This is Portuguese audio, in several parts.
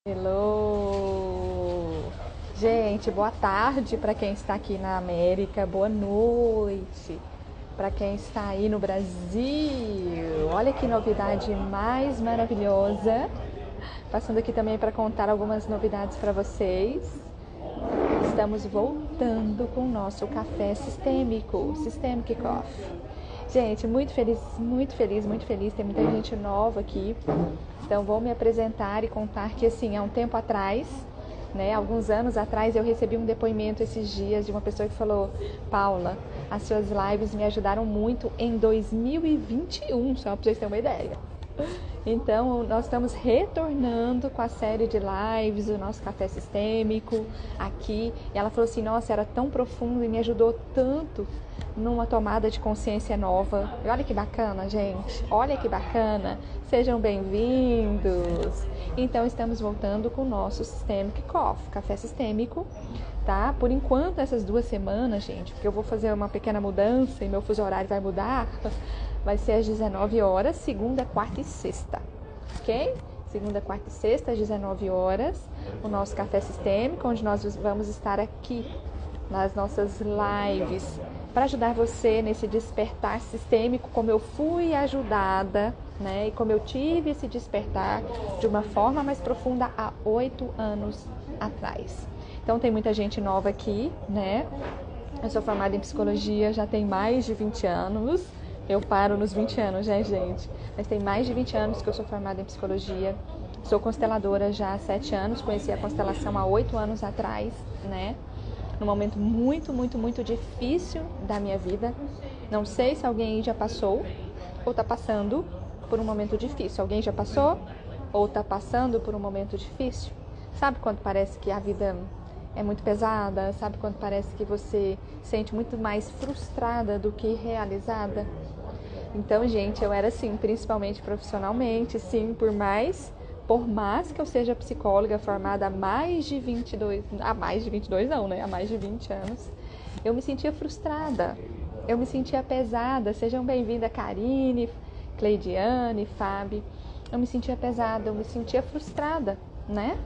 Hello! Gente, boa tarde para quem está aqui na América, boa noite para quem está aí no Brasil. Olha que novidade mais maravilhosa! Passando aqui também para contar algumas novidades para vocês. Estamos voltando com o nosso café sistêmico, Systemic Coffee. Gente, muito feliz, muito feliz, muito feliz. Tem muita gente nova aqui. Então vou me apresentar e contar que assim, há um tempo atrás, né, alguns anos atrás, eu recebi um depoimento esses dias de uma pessoa que falou: Paula, as suas lives me ajudaram muito em 2021, só para vocês terem uma ideia. Então, nós estamos retornando com a série de lives, o nosso café sistêmico aqui. E ela falou assim: nossa, era tão profundo e me ajudou tanto numa tomada de consciência nova. E olha que bacana, gente. Olha que bacana. Sejam bem-vindos. Então, estamos voltando com o nosso Systemic Coffee, café sistêmico, tá? Por enquanto, essas 2 semanas, gente, porque eu vou fazer uma pequena mudança e meu fuso horário vai mudar. Vai ser às 19 horas, segunda, quarta e sexta, ok? Segunda, quarta e sexta, às 19 horas, o nosso café sistêmico, onde nós vamos estar aqui nas nossas lives para ajudar você nesse despertar sistêmico, como eu fui ajudada, né? E como eu tive esse despertar de uma forma mais profunda há 8 anos atrás. Então, tem muita gente nova aqui, né? Eu sou formada em psicologia, já tem mais de 20 anos. Eu paro nos 20 anos, né, gente? Mas tem mais de 20 anos que eu sou formada em psicologia. Sou consteladora já há 7 anos. Conheci a constelação há 8 anos atrás, né? Num momento muito, muito, muito difícil da minha vida. Não sei se alguém já passou ou tá passando por um momento difícil. Alguém já passou ou tá passando por um momento difícil? Sabe quando parece que a vida é muito pesada? Sabe quando parece que você se sente muito mais frustrada do que realizada? Então, gente, eu era assim, principalmente profissionalmente, sim, por mais que eu seja psicóloga formada há mais de 22 não, né? Há mais de 20 anos, eu me sentia frustrada, eu me sentia pesada. Sejam bem-vindas, Karine, Cleidiane, Fábio. Eu me sentia pesada, eu me sentia frustrada, né?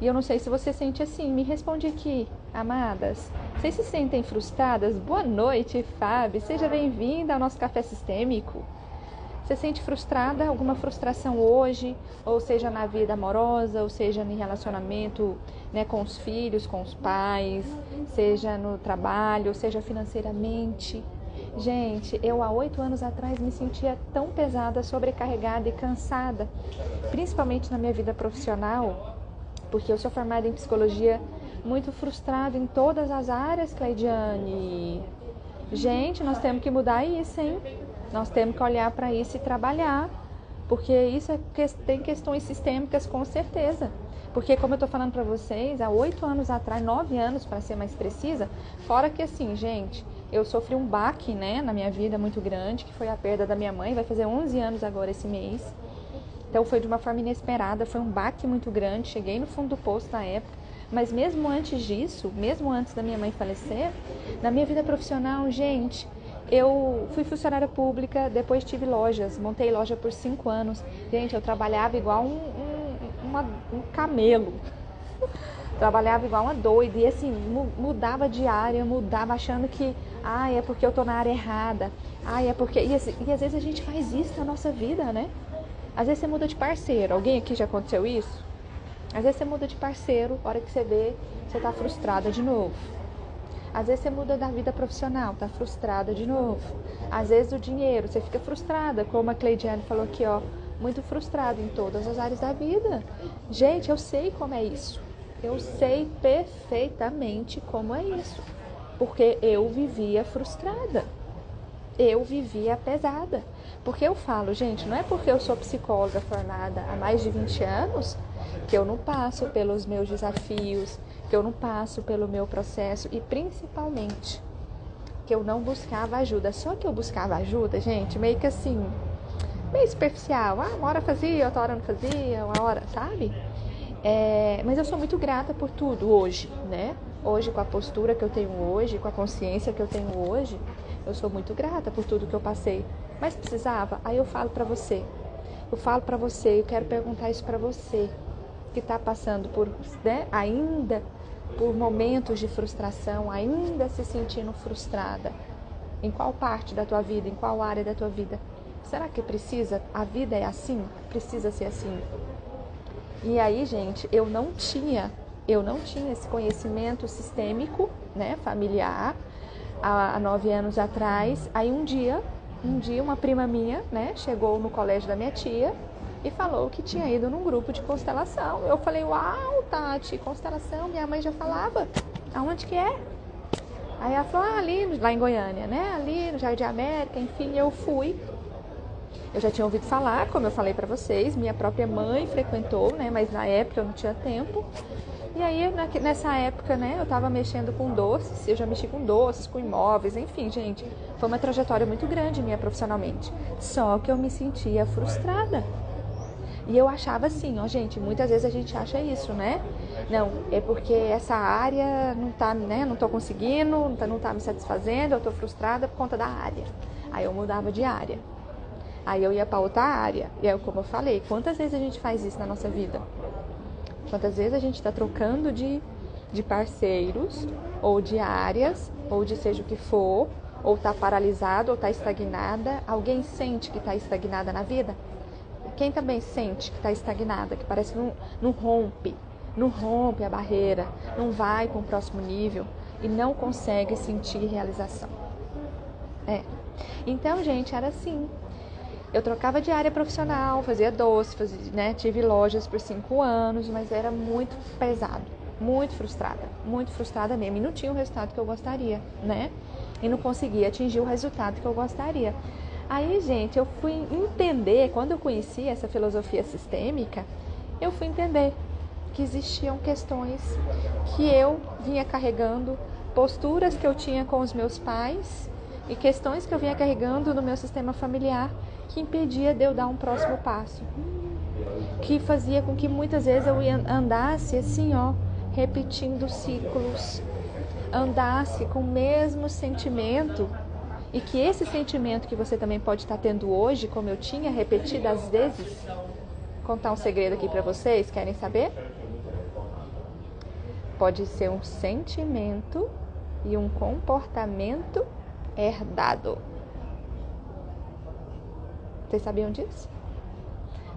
E eu não sei se você sente assim. Me responde aqui, amadas. Vocês se sentem frustradas? Boa noite, Fábio. Seja bem-vinda ao nosso café sistêmico. Você sente frustrada? Alguma frustração hoje? Ou seja, na vida amorosa, ou seja, em relacionamento, né, com os filhos, com os pais, seja no trabalho, ou seja, financeiramente. Gente, eu há 8 anos atrás me sentia tão pesada, sobrecarregada e cansada, principalmente na minha vida profissional, porque eu sou formada em psicologia, muito frustrada em todas as áreas, Cleidiane. Gente, nós temos que mudar isso, hein? Nós temos que olhar para isso e trabalhar, porque isso tem questões sistêmicas com certeza. Porque, como eu estou falando para vocês, há 8 anos atrás, 9 anos para ser mais precisa, fora que assim, gente, eu sofri um baque, né, na minha vida muito grande, que foi a perda da minha mãe. Vai fazer 11 anos agora esse mês. Então foi de uma forma inesperada, foi um baque muito grande, cheguei no fundo do poço na época. Mas mesmo antes disso, mesmo antes da minha mãe falecer, na minha vida profissional, gente, eu fui funcionária pública, depois tive lojas, montei loja por 5 anos. Gente, eu trabalhava igual um camelo, trabalhava igual uma doida e assim, mudava de área, mudava achando que, é porque eu tô na área errada, é porque... E às vezes a gente faz isso na nossa vida, né? Às vezes você muda de parceiro. Alguém aqui já aconteceu isso? Às vezes você muda de parceiro, a hora que você vê, você tá frustrada de novo. Às vezes você muda da vida profissional, tá frustrada de novo. Às vezes o dinheiro, você fica frustrada, como a Cleidiane falou aqui, ó, muito frustrada em todas as áreas da vida. Gente, eu sei como é isso. Eu sei perfeitamente como é isso. Porque eu vivia frustrada. Eu vivia pesada. Porque eu falo, gente, não é porque eu sou psicóloga formada há mais de 20 anos que eu não passo pelos meus desafios, que eu não passo pelo meu processo e principalmente que eu não buscava ajuda. Só que eu buscava ajuda, gente, meio que assim, meio superficial. Uma hora fazia, outra hora não fazia, uma hora, sabe? Mas eu sou muito grata por tudo hoje, né? Hoje, com a postura que eu tenho hoje, com a consciência que eu tenho hoje, eu sou muito grata por tudo que eu passei. Mas precisava? Aí eu falo pra você. Eu quero perguntar isso pra você. que está passando por, né, ainda por momentos de frustração, ainda se sentindo frustrada? Em qual parte da tua vida, em qual área da tua vida? Será que precisa? A vida é assim? Precisa ser assim? E aí, gente, eu não tinha esse conhecimento sistêmico, né, familiar, há 9 anos atrás. Aí um dia uma prima minha, né, chegou no colégio da minha tia e falou que tinha ido num grupo de constelação. Eu falei, uau, Tati, constelação, minha mãe já falava. Aonde que é? Aí ela falou, ali, lá em Goiânia, né, ali no Jardim América, enfim, eu fui. Eu já tinha ouvido falar, como eu falei pra vocês, minha própria mãe frequentou, né, mas na época eu não tinha tempo. E aí, nessa época, né, eu tava mexendo com doces, eu já mexi com doces, com imóveis, enfim, gente, foi uma trajetória muito grande minha profissionalmente. Só que eu me sentia frustrada. E eu achava assim, ó, gente, muitas vezes a gente acha isso, né? Não, é porque essa área não tá, né, não tô conseguindo, não tá me satisfazendo, eu tô frustrada por conta da área. Aí eu mudava de área. Aí eu ia para outra área. E aí, como eu falei, quantas vezes a gente faz isso na nossa vida? Quantas vezes a gente está trocando de parceiros, ou de áreas, ou de seja o que for, ou está paralisado, ou está estagnada. Alguém sente que está estagnada na vida? Quem também sente que está estagnada, que parece que não rompe a barreira, não vai para um próximo nível e não consegue sentir realização? Então, gente, era assim. Eu trocava de área profissional, fazia doce, né, tive lojas por 5 anos, mas era muito pesado, muito frustrada mesmo. E não tinha o resultado que eu gostaria, né? E não conseguia atingir o resultado que eu gostaria. Aí, gente, eu fui entender, quando eu conheci essa filosofia sistêmica, eu fui entender que existiam questões que eu vinha carregando, posturas que eu tinha com os meus pais e questões que eu vinha carregando no meu sistema familiar, que impedia de eu dar um próximo passo, que fazia com que muitas vezes eu andasse assim, ó, repetindo ciclos, andasse com o mesmo sentimento, e que esse sentimento que você também pode estar tendo hoje, como eu tinha repetidas vezes. Contar um segredo aqui para vocês, querem saber? Pode ser um sentimento e um comportamento herdado. Vocês sabiam disso?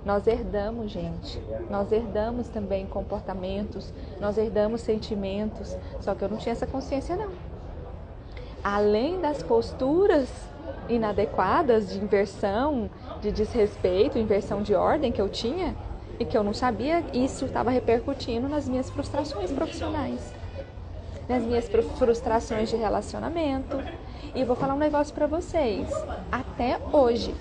Nós herdamos, gente. Nós herdamos também comportamentos, nós herdamos sentimentos. Só que eu não tinha essa consciência, não. Além das posturas inadequadas de inversão, de desrespeito, inversão de ordem que eu tinha, e que eu não sabia, isso estava repercutindo nas minhas frustrações profissionais, nas minhas frustrações de relacionamento. E vou falar um negócio para vocês. Até hoje,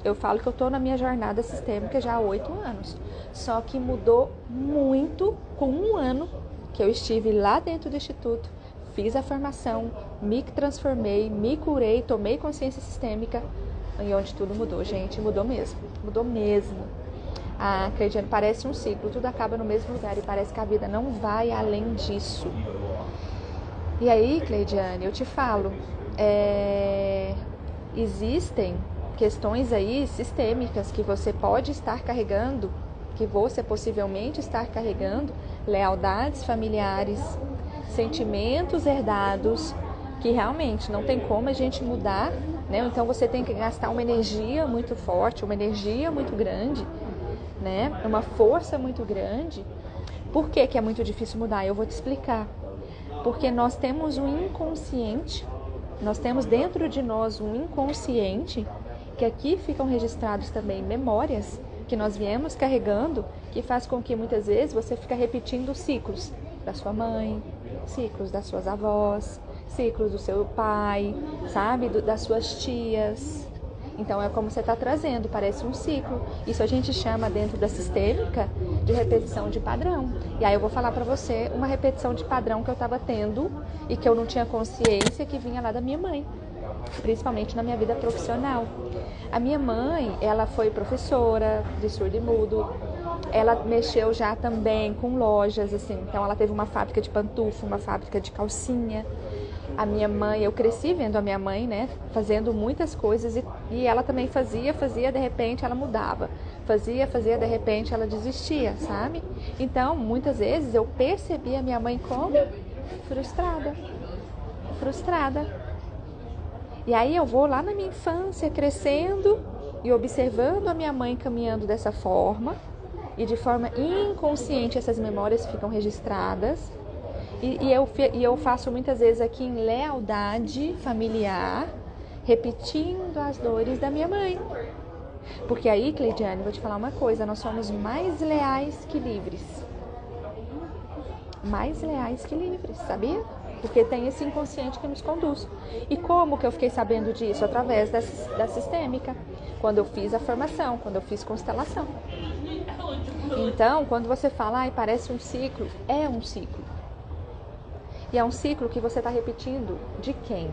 eu falo que eu estou na minha jornada sistêmica já há 8 anos. Só que mudou muito com 1 ano que eu estive lá dentro do Instituto, fiz a formação, me transformei, me curei, tomei consciência sistêmica, e onde tudo mudou, gente, mudou mesmo. Ah, Cleidiane, parece um ciclo, tudo acaba no mesmo lugar e parece que a vida não vai além disso. E aí, Cleidiane, eu te falo, existem questões aí sistêmicas que você pode estar carregando, que você possivelmente está carregando, lealdades familiares, sentimentos herdados, que realmente não tem como a gente mudar, né? Então você tem que gastar uma energia muito forte, uma energia muito grande, né? Uma força muito grande. Por que que é muito difícil mudar? Eu vou te explicar. Porque nós temos um inconsciente, nós temos dentro de nós um inconsciente, que aqui ficam registrados também memórias que nós viemos carregando, que faz com que muitas vezes você fica repetindo ciclos da sua mãe, ciclos das suas avós, ciclos do seu pai, sabe? Das suas tias. Então é como você está trazendo, parece um ciclo. Isso a gente chama dentro da sistêmica de repetição de padrão. E aí eu vou falar para você uma repetição de padrão que eu estava tendo e que eu não tinha consciência, que vinha lá da minha mãe, principalmente na minha vida profissional. A minha mãe, ela foi professora de surdo e mudo, ela mexeu já também com lojas, assim, então ela teve uma fábrica de pantufa, uma fábrica de calcinha. A minha mãe, eu cresci vendo a minha mãe, né, fazendo muitas coisas e ela também fazia, de repente ela mudava. Fazia, de repente ela desistia, sabe? Então, muitas vezes eu percebi a minha mãe como frustrada. E aí eu vou lá na minha infância, crescendo e observando a minha mãe caminhando dessa forma, e de forma inconsciente essas memórias ficam registradas. E eu faço muitas vezes aqui em lealdade familiar, repetindo as dores da minha mãe. Porque aí, Cleidiane, vou te falar uma coisa, nós somos mais leais que livres. Mais leais que livres, sabia? Porque tem esse inconsciente que nos conduz. E como que eu fiquei sabendo disso? Através da sistêmica. Quando eu fiz a formação, quando eu fiz constelação. Então, quando você fala, ai, parece um ciclo, é um ciclo. E é um ciclo que você está repetindo de quem?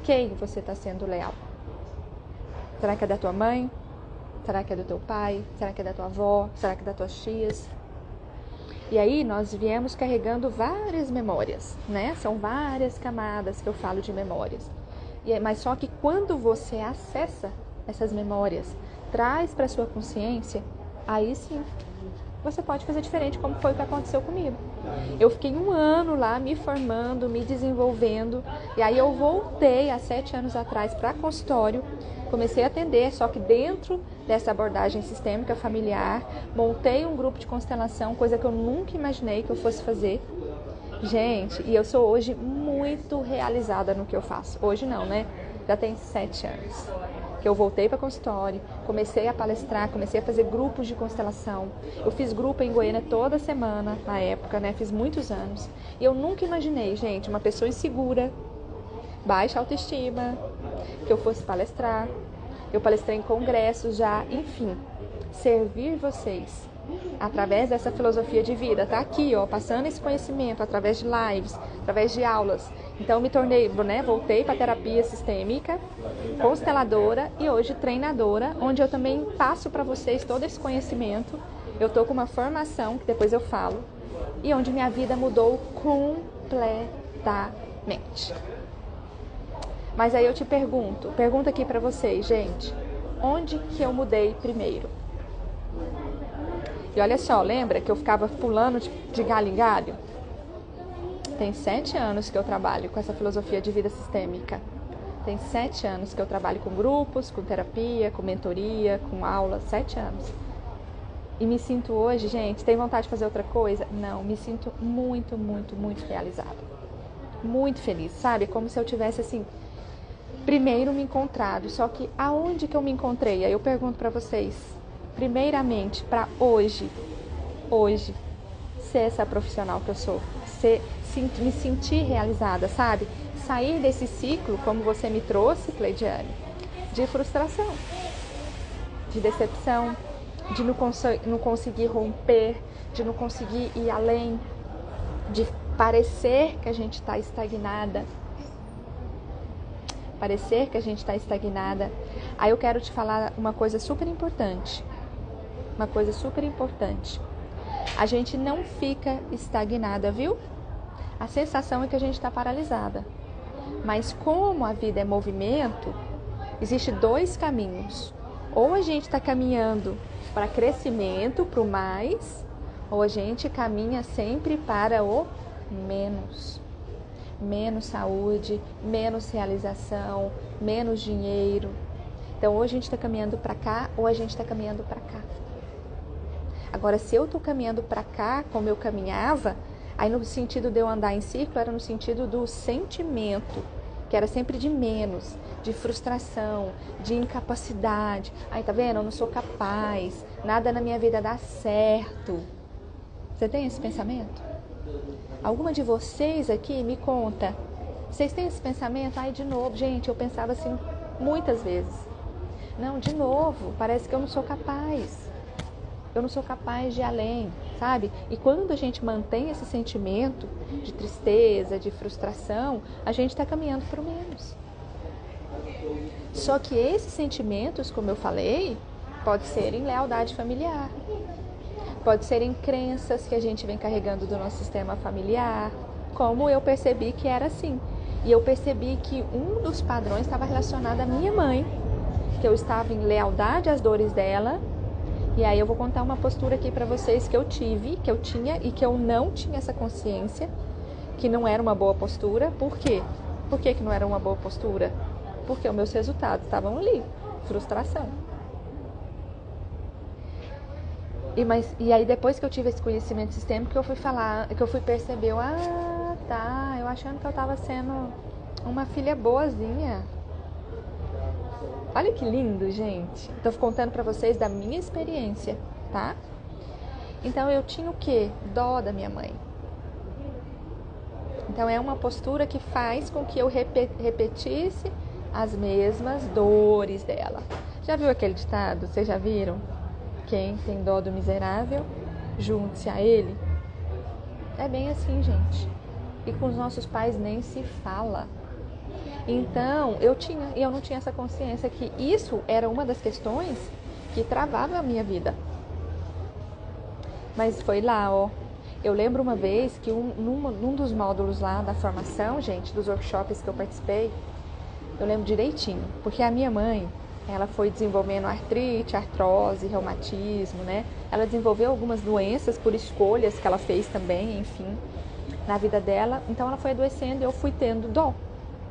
Quem você está sendo leal? Será que é da tua mãe? Será que é do teu pai? Será que é da tua avó? Será que é das tuas tias? E aí nós viemos carregando várias memórias, né? São várias camadas que eu falo de memórias. Mas só que quando você acessa essas memórias, traz para sua consciência, aí sim, você pode fazer diferente, como foi o que aconteceu comigo. Eu fiquei 1 ano lá me formando, me desenvolvendo, e aí eu voltei há 7 anos atrás para consultório, comecei a atender, só que dentro dessa abordagem sistêmica familiar, montei um grupo de constelação, coisa que eu nunca imaginei que eu fosse fazer. Gente, e eu sou hoje muito realizada no que eu faço. Hoje não, né? Já tem 7 anos que eu voltei para consultório, comecei a palestrar, comecei a fazer grupos de constelação. Eu fiz grupo em Goiânia toda semana, na época, né? Fiz muitos anos. E eu nunca imaginei, gente, uma pessoa insegura, baixa autoestima, que eu fosse palestrar. Eu palestrei em congressos já, enfim, servir vocês através dessa filosofia de vida, tá aqui, ó, passando esse conhecimento através de lives, através de aulas. Então me tornei, né, voltei para terapia sistêmica, consteladora e hoje treinadora, onde eu também passo para vocês todo esse conhecimento. Eu tô com uma formação que depois eu falo e onde minha vida mudou completamente. Mas aí eu te pergunto aqui para vocês, gente, onde que eu mudei primeiro? E olha só, lembra que eu ficava pulando de galho em galho? Tem 7 anos que eu trabalho com essa filosofia de vida sistêmica. Tem 7 anos que eu trabalho com grupos, com terapia, com mentoria, com aula, 7 anos. E me sinto hoje, gente, tem vontade de fazer outra coisa? Não, me sinto muito, muito, muito realizada. Muito feliz, sabe? Como se eu tivesse, assim, primeiro me encontrado. Só que aonde que eu me encontrei? Aí eu pergunto pra vocês. Primeiramente, para hoje, ser essa profissional que eu sou, me sentir realizada, sabe? Sair desse ciclo, como você me trouxe, Cleidiane, de frustração, de decepção, de não conseguir romper, de não conseguir ir além, de parecer que a gente está estagnada. Aí eu quero te falar uma coisa super importante. A gente não fica estagnada, viu? A sensação é que a gente está paralisada. Mas como a vida é movimento, existe 2 caminhos. Ou a gente está caminhando para crescimento, para o mais, ou a gente caminha sempre para o menos. Menos saúde, menos realização, menos dinheiro. Então, ou a gente está caminhando para cá, ou a gente está caminhando para cá. Agora, se eu estou caminhando para cá, como eu caminhava, aí no sentido de eu andar em círculo, era no sentido do sentimento, que era sempre de menos, de frustração, de incapacidade. Aí, tá vendo? Eu não sou capaz, nada na minha vida dá certo. Você tem esse pensamento? Alguma de vocês aqui me conta. Vocês têm esse pensamento? Ai, de novo, gente, eu pensava assim muitas vezes. Não, de novo, parece que eu não sou capaz. Eu não sou capaz de ir além, sabe? E quando a gente mantém esse sentimento de tristeza, de frustração, a gente está caminhando para o menos. Só que esses sentimentos, como eu falei, pode ser em lealdade familiar. Pode ser em crenças que a gente vem carregando do nosso sistema familiar, como eu percebi que era assim. E eu percebi que um dos padrões estava relacionado à minha mãe, que eu estava em lealdade às dores dela E aí eu vou contar uma postura aqui para vocês que eu tive, que eu tinha e que eu não tinha essa consciência, que não era uma boa postura. Por quê? Por que não era uma boa postura? Porque os meus resultados estavam ali. Frustração. E aí depois que eu tive esse conhecimento sistêmico, que eu fui perceber, eu achando que eu estava sendo uma filha boazinha. Olha que lindo, gente. Estou contando para vocês da minha experiência, tá? Então eu tinha o quê? Dó da minha mãe. Então é uma postura que faz com que eu repetisse as mesmas dores dela. Já viu aquele ditado? Vocês já viram? Quem tem dó do miserável, junte-se a ele. É bem assim, gente. E com os nossos pais nem se fala. Então, eu não tinha essa consciência que isso era uma das questões que travava a minha vida. Mas foi lá, ó. Eu lembro uma vez que num dos módulos lá da formação, gente, dos workshops que eu participei, eu lembro direitinho, porque a minha mãe, ela foi desenvolvendo artrite, artrose, reumatismo, né? Ela desenvolveu algumas doenças por escolhas que ela fez também, enfim, na vida dela. Então ela foi adoecendo e eu fui tendo dó,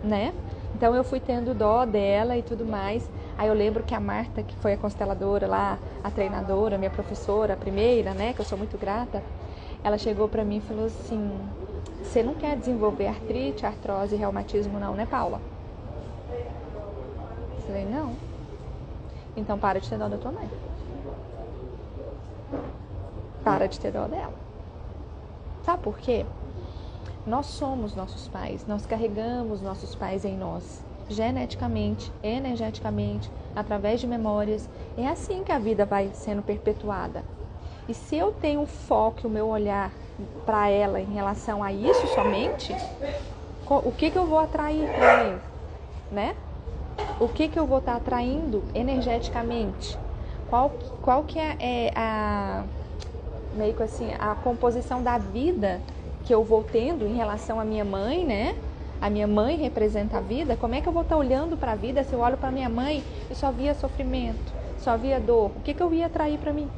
né? Então eu fui tendo dó dela e tudo mais. Aí eu lembro que a Marta, que foi a consteladora lá, a treinadora, minha professora, a primeira, né? Que eu sou muito grata. Ela chegou pra mim e falou assim: você não quer desenvolver artrite, artrose e reumatismo não, né, Paula? Eu falei, não. Então para de ter dó da tua mãe. Para de ter dó dela. Sabe por quê? Nós somos nossos pais, nós carregamos nossos pais em nós, geneticamente, energeticamente, através de memórias. É assim que a vida vai sendo perpetuada. E se eu tenho o foco, o meu olhar para ela em relação a isso somente, o que eu vou atrair para mim, né? O que eu vou estar atraindo energeticamente? Qual que é meio que assim, a composição da vida que eu vou tendo em relação à minha mãe, né? A minha mãe representa a vida. Como é que eu vou estar olhando para a vida se eu olho para minha mãe e só via sofrimento, só via dor? O que eu ia atrair para mim?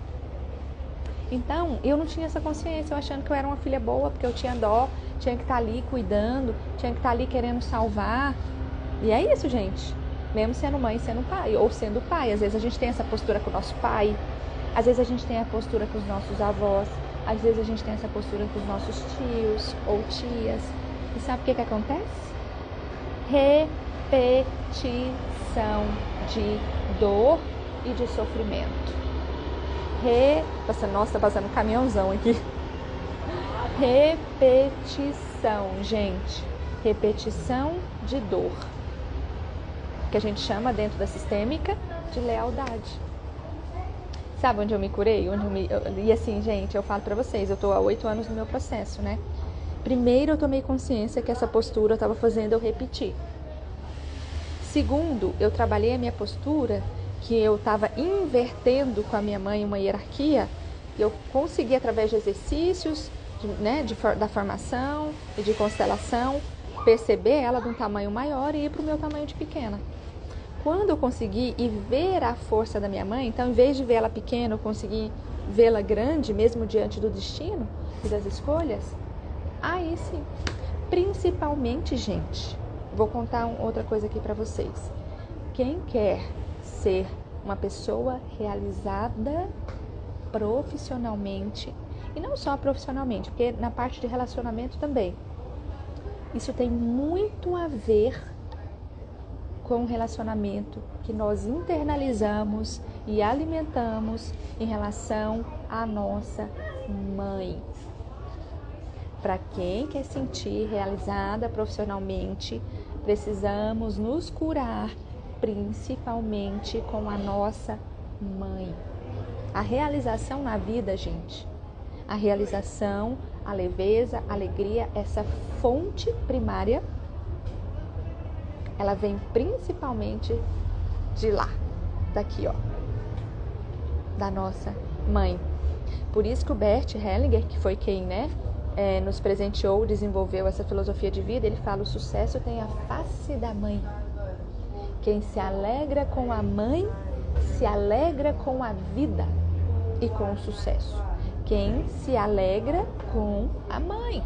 Então, eu não tinha essa consciência, eu achando que eu era uma filha boa, porque eu tinha dó, tinha que estar ali cuidando, tinha que estar ali querendo salvar. E é isso, gente. Mesmo sendo mãe, sendo pai, ou sendo pai. Às vezes a gente tem essa postura com o nosso pai, às vezes a gente tem a postura com os nossos avós, às vezes a gente tem essa postura com os nossos tios ou tias. E sabe o que acontece? Repetição de dor e de sofrimento. Nossa, tá passando um caminhãozão aqui. Repetição, gente. Repetição de dor. Que a gente chama dentro da sistêmica de lealdade. Sabe onde eu me curei? E assim, gente, eu falo pra vocês, eu tô há 8 anos no meu processo, né? Primeiro, eu tomei consciência que essa postura eu tava fazendo eu repetir. Segundo, eu trabalhei a minha postura, que eu estava invertendo com a minha mãe uma hierarquia, e eu consegui, através de exercícios, da formação e de constelação, perceber ela de um tamanho maior e ir para o meu tamanho de pequena. Quando eu consegui ir ver a força da minha mãe, então, em vez de ver ela pequena, eu consegui vê-la grande, mesmo diante do destino e das escolhas, aí sim. Principalmente, gente, vou contar outra coisa aqui para vocês. Quem quer ser uma pessoa realizada profissionalmente, e não só profissionalmente, porque na parte de relacionamento também, isso tem muito a ver com o relacionamento que nós internalizamos e alimentamos em relação à nossa mãe. Para quem quer sentir realizada profissionalmente, precisamos nos curar principalmente com a nossa mãe. A realização na vida, gente, a realização, a leveza, a alegria, essa fonte primária, ela vem principalmente de lá, daqui, ó, da nossa mãe. Por isso que o Bert Hellinger, que foi quem, nos presenteou, desenvolveu essa filosofia de vida, ele fala: o sucesso tem a face da mãe. Quem se alegra com a mãe, se alegra com a vida. e com o sucesso. Quem se alegra com a mãe.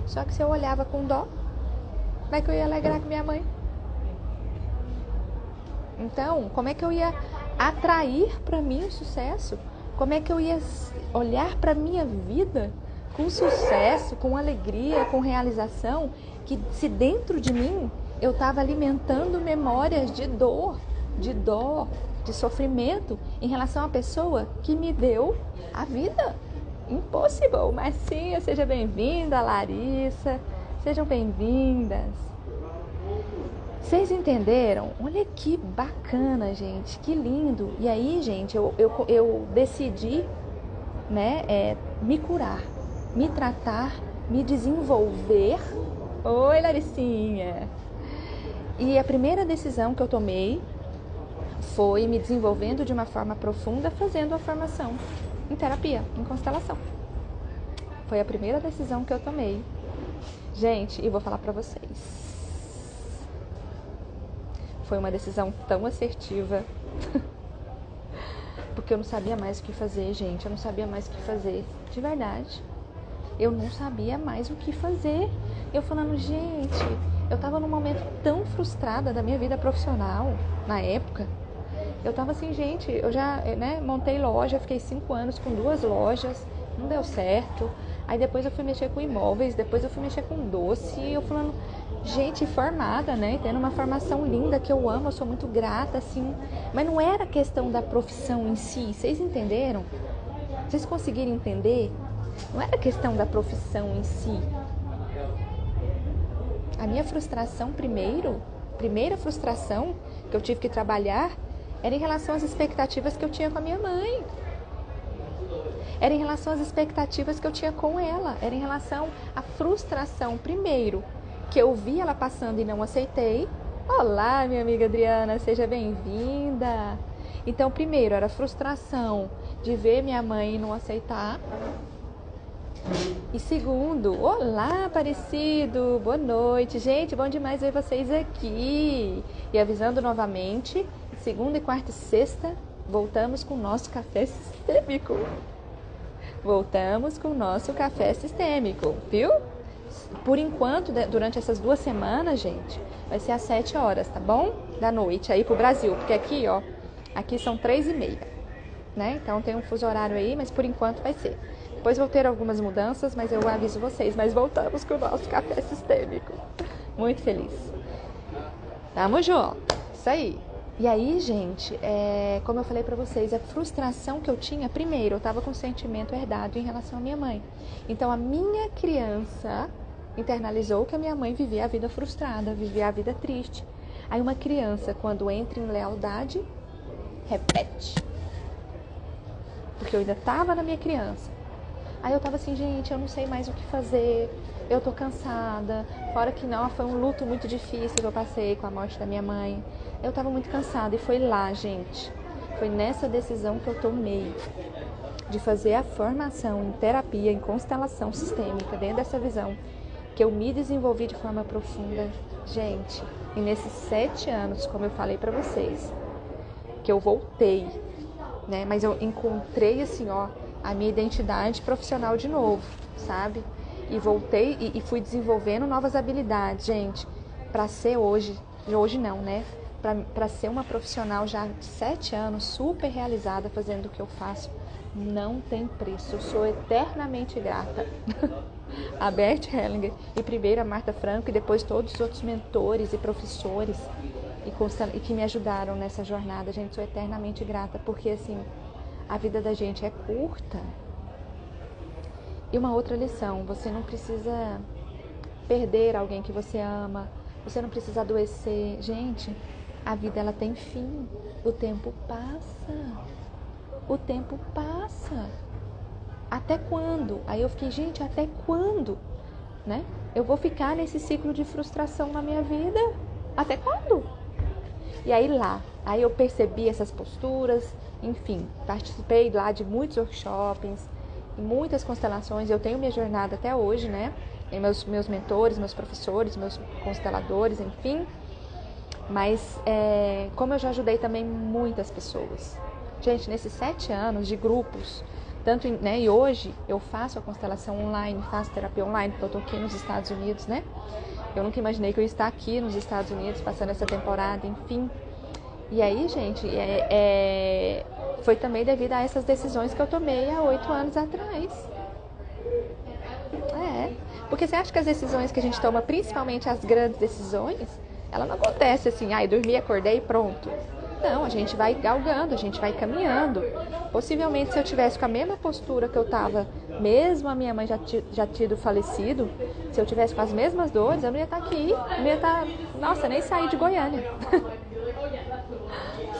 Só que se eu olhava com dó, como é que eu ia alegrar com minha mãe? Então, como é que eu ia atrair para mim o sucesso? Como é que eu ia olhar para minha vida com sucesso, com alegria, com realização, que se dentro de mim eu estava alimentando memórias de dor, de dó, de sofrimento em relação à pessoa que me deu a vida? Impossível. Marcinha, seja bem-vinda, Larissa, sejam bem-vindas. Vocês entenderam? Olha que bacana, gente, que lindo. E aí, gente, eu decidi, né, me curar, me tratar, me desenvolver. Oi, Laricinha. E a primeira decisão que eu tomei foi me desenvolvendo de uma forma profunda, fazendo a formação em terapia, em constelação. Foi a primeira decisão que eu tomei. Gente, e vou falar pra vocês. Foi uma decisão tão assertiva. Porque eu não sabia mais o que fazer, gente. Eu não sabia mais o que fazer. De verdade. Eu não sabia mais o que fazer. Eu falando, gente, eu tava num momento tão frustrada da minha vida profissional, na época. Eu tava assim, gente, eu já, né, montei loja, fiquei 5 anos com 2 lojas, não deu certo. Aí depois eu fui mexer com imóveis, depois eu fui mexer com doce. E eu falando, gente, formada, né, tendo uma formação linda que eu amo, eu sou muito grata, assim. Mas não era questão da profissão em si, vocês entenderam? Vocês conseguiram entender? Não era questão da profissão em si. A minha frustração primeira frustração que eu tive que trabalhar era em relação às expectativas que eu tinha com a minha mãe. Era em relação às expectativas que eu tinha com ela. Era em relação à frustração, primeiro, que eu vi ela passando e não aceitei. Olá, minha amiga Adriana, seja bem-vinda. Então, primeiro, era a frustração de ver minha mãe e não aceitar. E segundo, olá, Aparecido, boa noite. Gente, bom demais ver vocês aqui. E avisando novamente, segunda e quarta e sexta, voltamos com o nosso café sistêmico. Voltamos com o nosso café sistêmico, viu? Por enquanto, durante essas 2 semanas, gente, vai ser às 7 horas, tá bom? Da noite aí pro Brasil, porque aqui, ó, aqui são 3h30, né? Então tem um fuso horário aí, mas por enquanto vai ser. Depois vou ter algumas mudanças, mas eu aviso vocês. Mas voltamos com o nosso café sistêmico. Muito feliz. Tamo junto. Isso aí. E aí, gente, como eu falei pra vocês, a frustração que eu tinha, primeiro, eu tava com um sentimento herdado em relação à minha mãe. Então, a minha criança internalizou que a minha mãe vivia a vida frustrada, vivia a vida triste. Aí, uma criança, quando entra em lealdade, repete. Porque eu ainda tava na minha criança. Aí eu tava assim, gente, eu não sei mais o que fazer, eu tô cansada. Fora que não, foi um luto muito difícil que eu passei com a morte da minha mãe. Eu tava muito cansada e foi lá, gente. Foi nessa decisão que eu tomei de fazer a formação em terapia, em constelação sistêmica, dentro dessa visão, que eu me desenvolvi de forma profunda. Gente, e nesses 7 anos, como eu falei pra vocês, que eu voltei, né? Mas eu encontrei assim, ó, a minha identidade profissional de novo, sabe? E voltei e fui desenvolvendo novas habilidades, gente, para ser hoje não, né? Para ser uma profissional já de 7 anos, super realizada fazendo o que eu faço, não tem preço. Eu sou eternamente grata a Bert Hellinger e primeiro a Marta Franco e depois todos os outros mentores e professores e que me ajudaram nessa jornada. Gente, sou eternamente grata, porque assim, a vida da gente é curta. E uma outra lição, você não precisa perder alguém que você ama, você não precisa adoecer. Gente, a vida ela tem fim, o tempo passa, o tempo passa. Até quando? Aí eu fiquei, gente, até quando? Né? Eu vou ficar nesse ciclo de frustração na minha vida? Até quando? E aí eu percebi essas posturas, enfim, participei lá de muitos workshops, muitas constelações. Eu tenho minha jornada até hoje, né? Tem meus mentores, meus professores, meus consteladores, enfim. Mas como eu já ajudei também muitas pessoas, Gente, nesses 7 anos de grupos, tanto, né, e hoje eu faço a constelação online, faço terapia online, porque eu tô aqui nos Estados Unidos, né? Eu nunca imaginei que eu ia estar aqui nos Estados Unidos, passando essa temporada, enfim. E aí, gente, foi também devido a essas decisões que eu tomei há 8 anos atrás. Porque você acha que as decisões que a gente toma, principalmente as grandes decisões, ela não acontece assim, dormi, acordei e pronto. Não, a gente vai galgando, a gente vai caminhando. Possivelmente, se eu tivesse com a mesma postura que eu tava, mesmo a minha mãe já tido falecido, se eu tivesse com as mesmas dores, eu não ia estar aqui, eu não ia estar, nossa, nem sair de Goiânia.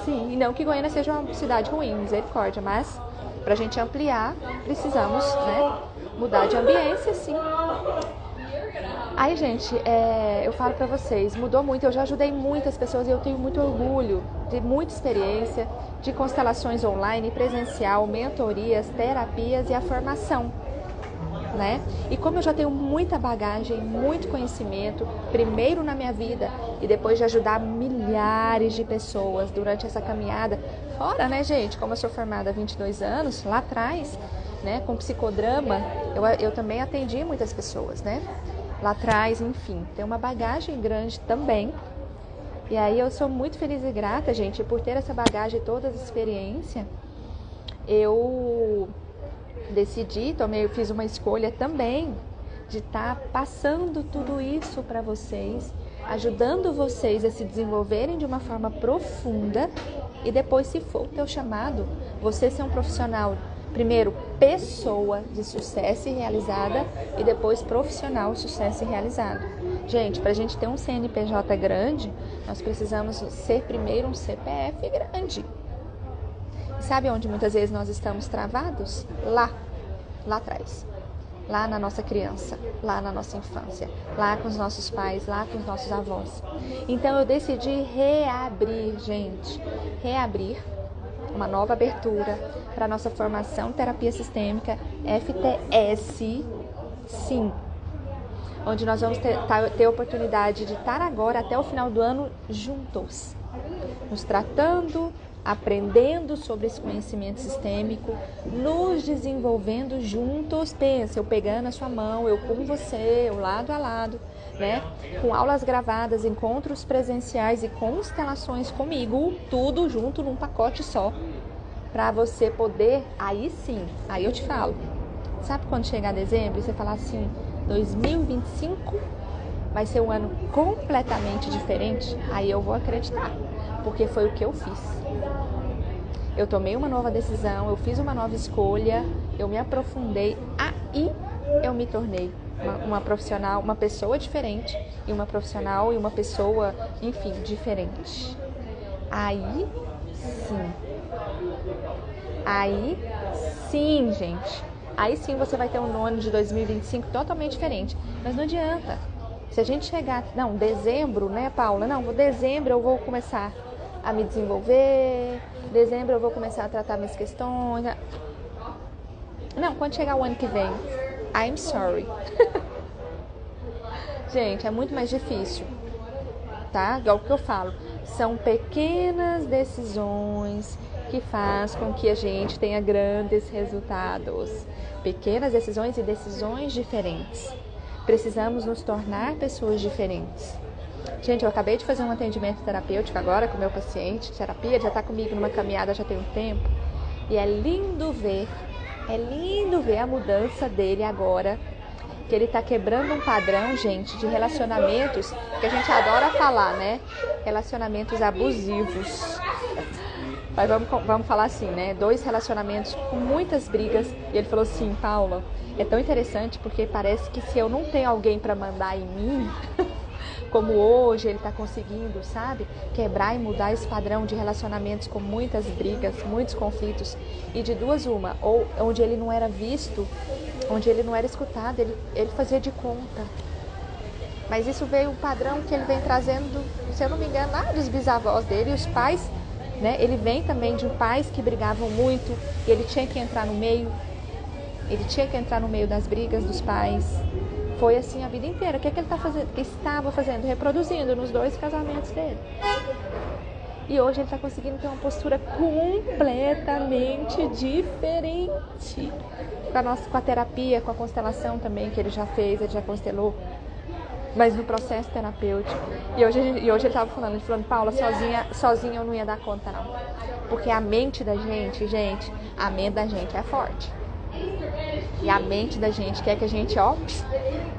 Sim, e não que Goiânia seja uma cidade ruim, misericórdia, mas pra gente ampliar, precisamos, né, mudar de ambiência, sim. Aí, gente, eu falo pra vocês, mudou muito, eu já ajudei muitas pessoas e eu tenho muito orgulho de muita experiência de constelações online, presencial, mentorias, terapias e a formação, né? E como eu já tenho muita bagagem, muito conhecimento, primeiro na minha vida e depois de ajudar milhares de pessoas durante essa caminhada, fora, né, gente, como eu sou formada há 22 anos, lá atrás, né, com psicodrama, eu também atendi muitas pessoas, né? Lá atrás, enfim, tem uma bagagem grande também. E aí eu sou muito feliz e grata, gente, por ter essa bagagem e toda essa experiência. Eu decidi, fiz uma escolha também de estar passando tudo isso para vocês, ajudando vocês a se desenvolverem de uma forma profunda e depois, se for o teu chamado, você ser um profissional, primeiro, pessoa de sucesso e realizada e depois profissional de sucesso e realizado. Gente, para a gente ter um CNPJ grande, nós precisamos ser primeiro um CPF grande. E sabe onde muitas vezes nós estamos travados? Lá atrás. Lá na nossa criança, lá na nossa infância, lá com os nossos pais, lá com os nossos avós. Então eu decidi reabrir, gente, uma nova abertura para a nossa formação terapia sistêmica FTS, sim, onde nós vamos ter a oportunidade de estar agora até o final do ano juntos, nos tratando, aprendendo sobre esse conhecimento sistêmico, nos desenvolvendo juntos. Pensa, eu pegando a sua mão, eu com você, eu lado a lado, né? Com aulas gravadas, encontros presenciais e constelações comigo, tudo junto num pacote só, para você poder, aí sim, aí eu te falo, sabe quando chegar dezembro e você falar assim, 2025 vai ser um ano completamente diferente? Aí eu vou acreditar, porque foi o que eu fiz. Eu tomei uma nova decisão, eu fiz uma nova escolha, eu me aprofundei, aí eu me tornei uma profissional, uma pessoa diferente, e uma profissional e uma pessoa, enfim, diferente. Aí sim, gente. Aí sim você vai ter um ano de 2025 totalmente diferente. Mas não adianta. Se a gente chegar... Não, dezembro, né, Paula? Não, dezembro eu vou começar a me desenvolver. Dezembro eu vou começar a tratar minhas questões. Não, quando chegar o ano que vem, I'm sorry. Gente, é muito mais difícil, tá? Igual que eu falo, são pequenas decisões que faz com que a gente tenha grandes resultados. Pequenas decisões e decisões diferentes. Precisamos nos tornar pessoas diferentes. Gente, eu acabei de fazer um atendimento terapêutico agora com o meu paciente de terapia, já está comigo numa caminhada já tem um tempo. E é lindo ver a mudança dele agora, que ele está quebrando um padrão, gente, de relacionamentos, que a gente adora falar, né? Relacionamentos abusivos. Mas vamos falar assim, né? 2 relacionamentos com muitas brigas. E ele falou assim, Paula, é tão interessante porque parece que se eu não tenho alguém para mandar em mim, como hoje ele está conseguindo, sabe? Quebrar e mudar esse padrão de relacionamentos com muitas brigas, muitos conflitos. E de duas uma, ou onde ele não era visto, onde ele não era escutado, ele fazia de conta. Mas isso veio um padrão que ele vem trazendo, se eu não me engano, lá dos bisavós dele, e os pais, né? Ele vem também de pais que brigavam muito, e ele tinha que entrar no meio. Ele tinha que entrar no meio das brigas dos pais. Foi assim a vida inteira. O que ele estava fazendo? Reproduzindo nos 2 casamentos dele. E hoje ele está conseguindo ter uma postura completamente diferente. Com a terapia, com a constelação também, que ele já fez, ele já constelou, mas no processo terapêutico. E hoje ele estava falando, Paula, sozinha eu não ia dar conta não. Porque a mente da gente, a mente da gente é forte. E a mente da gente quer que a gente,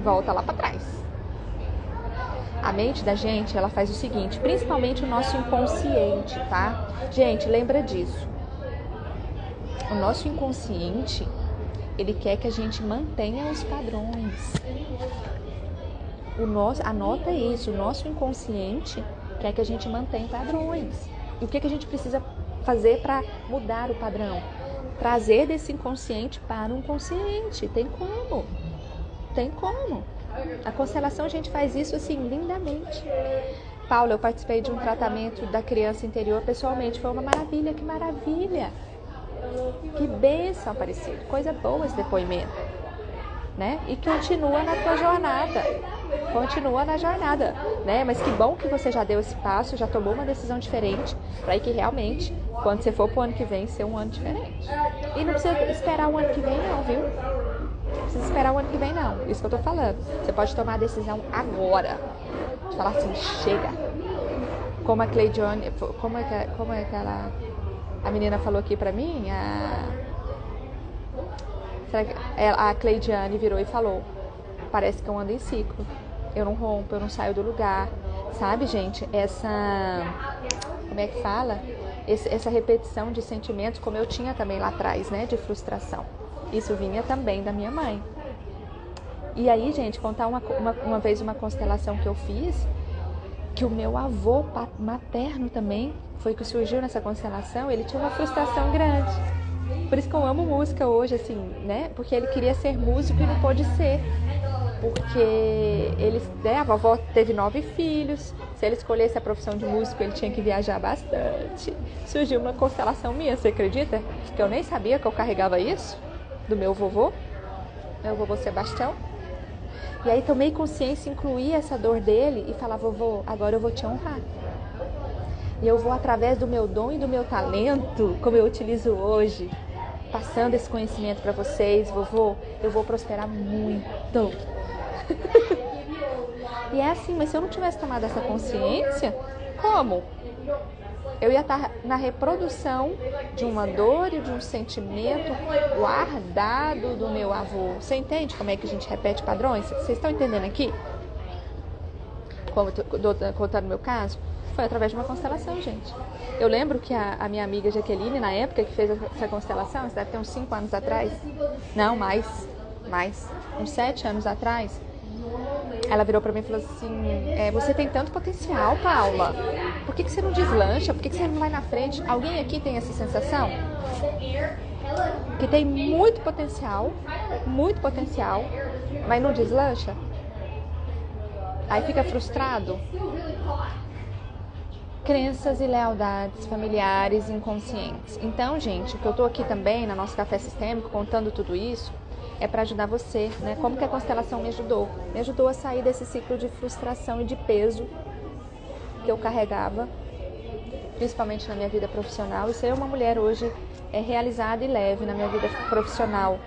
volta lá para trás. A mente da gente, ela faz o seguinte, principalmente o nosso inconsciente, tá? Gente, lembra disso. O nosso inconsciente, ele quer que a gente mantenha os padrões. Anota isso, o nosso inconsciente quer que a gente mantenha padrões. E o que a gente precisa fazer para mudar o padrão? Trazer desse inconsciente para um consciente. Tem como. A constelação a gente faz isso assim lindamente. Paula, eu participei de um tratamento da criança interior pessoalmente, foi uma maravilha, que maravilha. Que bênção, Aparecido, coisa boa esse depoimento, né? E continua na tua jornada, né? Mas que bom que você já deu esse passo, já tomou uma decisão diferente, para que realmente, quando você for pro ano que vem, ser um ano diferente. E não precisa esperar o ano que vem não, viu? Não precisa esperar o ano que vem não, isso que eu tô falando. Você pode tomar a decisão agora, de falar assim, chega. Como a Cleidiane, como é que a menina falou aqui pra mim, a Cleidiane virou e falou, parece que eu ando em ciclo, eu não rompo, eu não saio do lugar, sabe, gente, como é que fala? Essa repetição de sentimentos, como eu tinha também lá atrás, né, de frustração, isso vinha também da minha mãe. E aí, gente, contar uma vez uma constelação que eu fiz, que o meu avô materno também, foi que surgiu nessa constelação, ele tinha uma frustração grande. Por isso que eu amo música hoje, assim, né? Porque ele queria ser músico e não pôde ser. Porque a vovó teve 9 filhos. Se ele escolhesse a profissão de músico, ele tinha que viajar bastante. Surgiu uma constelação minha, você acredita? Que eu nem sabia que eu carregava isso, do meu vovô Sebastião. E aí tomei consciência, incluí essa dor dele e falar, vovô, agora eu vou te honrar. E eu vou, através do meu dom e do meu talento, como eu utilizo hoje, passando esse conhecimento para vocês, vovô, eu vou prosperar muito. E é assim, mas se eu não tivesse tomado essa consciência, como? Eu ia estar na reprodução de uma dor e de um sentimento guardado do meu avô. Você entende como é que a gente repete padrões? Vocês estão entendendo aqui? Como eu estou contando o meu caso? Foi através de uma constelação, gente. Eu lembro que a minha amiga Jaqueline, na época que fez essa constelação, isso deve ter uns 5 anos atrás. Não, mais. Uns 7 anos atrás. Ela virou pra mim e falou assim, você tem tanto potencial, Paula. Por que você não deslancha? Por que você não vai na frente? Alguém aqui tem essa sensação? Que tem muito potencial, mas não deslancha? Aí fica frustrado? Crenças e lealdades familiares inconscientes. Então, gente, o que eu tô aqui também, no nosso Café Sistêmico, contando tudo isso, é para ajudar você, né? Como que a constelação me ajudou? Me ajudou a sair desse ciclo de frustração e de peso que eu carregava, principalmente na minha vida profissional, e ser uma mulher hoje realizada e leve na minha vida profissional.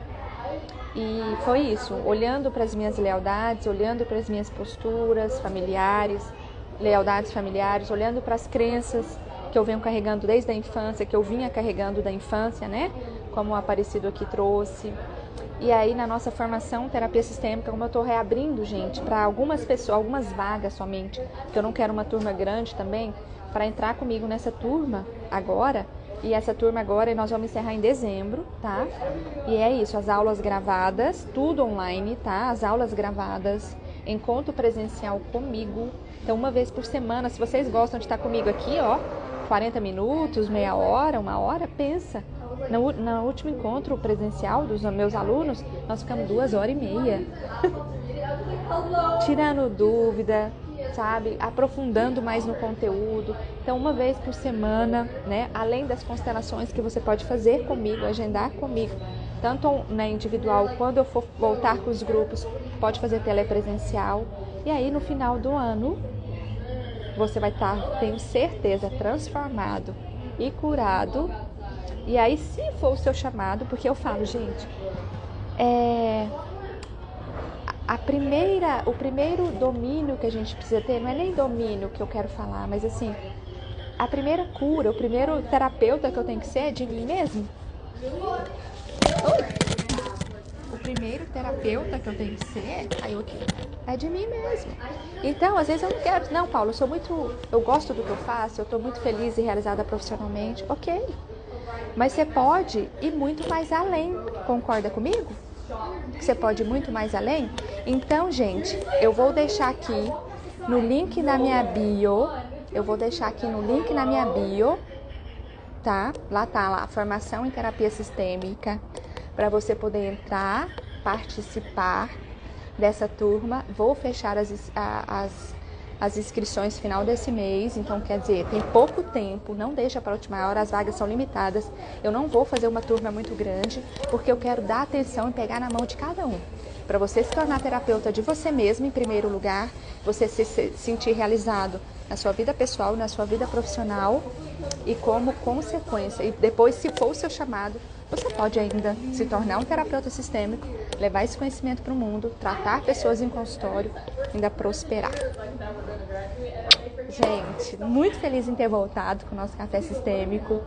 E foi isso, olhando para as minhas lealdades, olhando para as minhas posturas familiares, olhando para as crenças que eu venho carregando desde a infância, que eu vinha carregando da infância, né? Como o Aparecido aqui trouxe. E aí, na nossa formação terapia sistêmica, como eu estou reabrindo, gente, para algumas pessoas, algumas vagas somente, porque eu não quero uma turma grande também, para entrar comigo nessa turma agora. E essa turma agora nós vamos encerrar em dezembro, tá? E é isso, as aulas gravadas, tudo online, tá? As aulas gravadas, encontro presencial comigo. Então, uma vez por semana, se vocês gostam de estar comigo aqui, 40 minutos, meia hora, 1 hora, pensa. No último encontro presencial dos meus alunos, nós ficamos 2h30. Tirando dúvida, sabe? Aprofundando mais no conteúdo. Então, uma vez por semana, né? Além das constelações que você pode fazer comigo, agendar comigo, tanto na individual, quando eu for voltar com os grupos, pode fazer telepresencial. E aí, no final do ano, você vai estar, tenho certeza, transformado e curado. E aí, se for o seu chamado, porque eu falo, gente, o primeiro domínio que a gente precisa ter, não é nem domínio que eu quero falar, mas assim, a primeira cura, o primeiro terapeuta que eu tenho que ser é de mim mesmo. O primeiro terapeuta que eu tenho que ser é de mim mesmo. Então, às vezes eu não quero, não, Paulo, eu gosto do que eu faço, eu estou muito feliz e realizada profissionalmente, ok. Mas você pode ir muito mais além, concorda comigo? Você pode ir muito mais além? Então, gente, eu vou deixar aqui no link na minha bio, tá? Lá tá lá, formação em terapia sistêmica, para você poder entrar, participar dessa turma. Vou fechar as inscrições final desse mês, então quer dizer, tem pouco tempo, não deixa para a última hora, as vagas são limitadas. Eu não vou fazer uma turma muito grande, porque eu quero dar atenção e pegar na mão de cada um. Para você se tornar terapeuta de você mesmo, em primeiro lugar, você se sentir realizado na sua vida pessoal e na sua vida profissional, e como consequência, e depois, se for o seu chamado, você pode ainda se tornar um terapeuta sistêmico, levar esse conhecimento para o mundo, tratar pessoas em consultório, ainda prosperar. Gente, muito feliz em ter voltado com o nosso café sistêmico.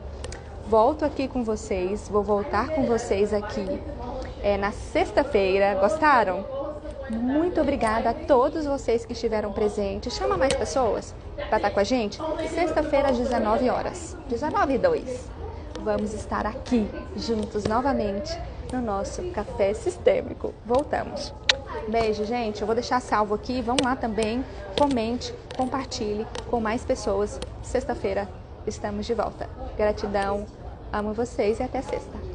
Volto aqui com vocês, vou voltar com vocês aqui na sexta-feira. Gostaram? Muito obrigada a todos vocês que estiveram presentes. Chama mais pessoas para estar com a gente. Sexta-feira às 19 horas, 19h02. Vamos estar aqui juntos novamente no nosso café sistêmico. Voltamos. Beijo, gente. Eu vou deixar salvo aqui. Vão lá também, comente, compartilhe com mais pessoas. Sexta-feira estamos de volta. Gratidão, amo vocês e até sexta.